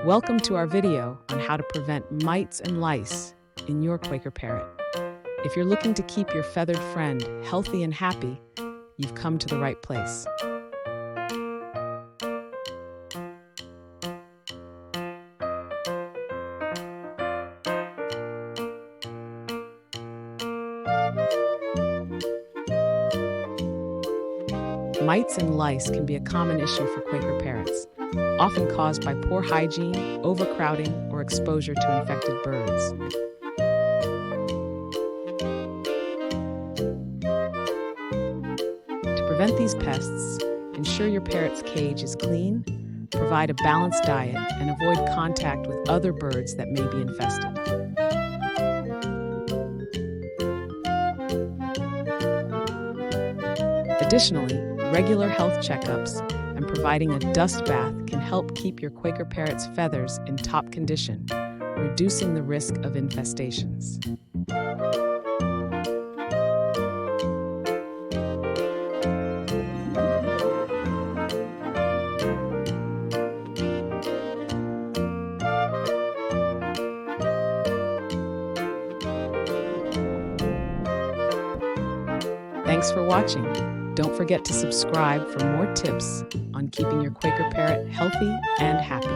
Welcome to our video on how to prevent mites and lice in your Quaker parrot. If you're looking to keep your feathered friend healthy and happy, you've come to the right place. Mites and lice can be a common issue for Quaker parrots, often caused by poor hygiene, overcrowding, or exposure to infected birds. To prevent these pests, ensure your parrot's cage is clean, provide a balanced diet, and avoid contact with other birds that may be infested. Additionally, regular health checkups and providing a dust bath can help keep your Quaker parrot's feathers in top condition, reducing the risk of infestations. Thanks for watching. Don't forget to subscribe for more tips on keeping your Quaker parrot healthy and happy.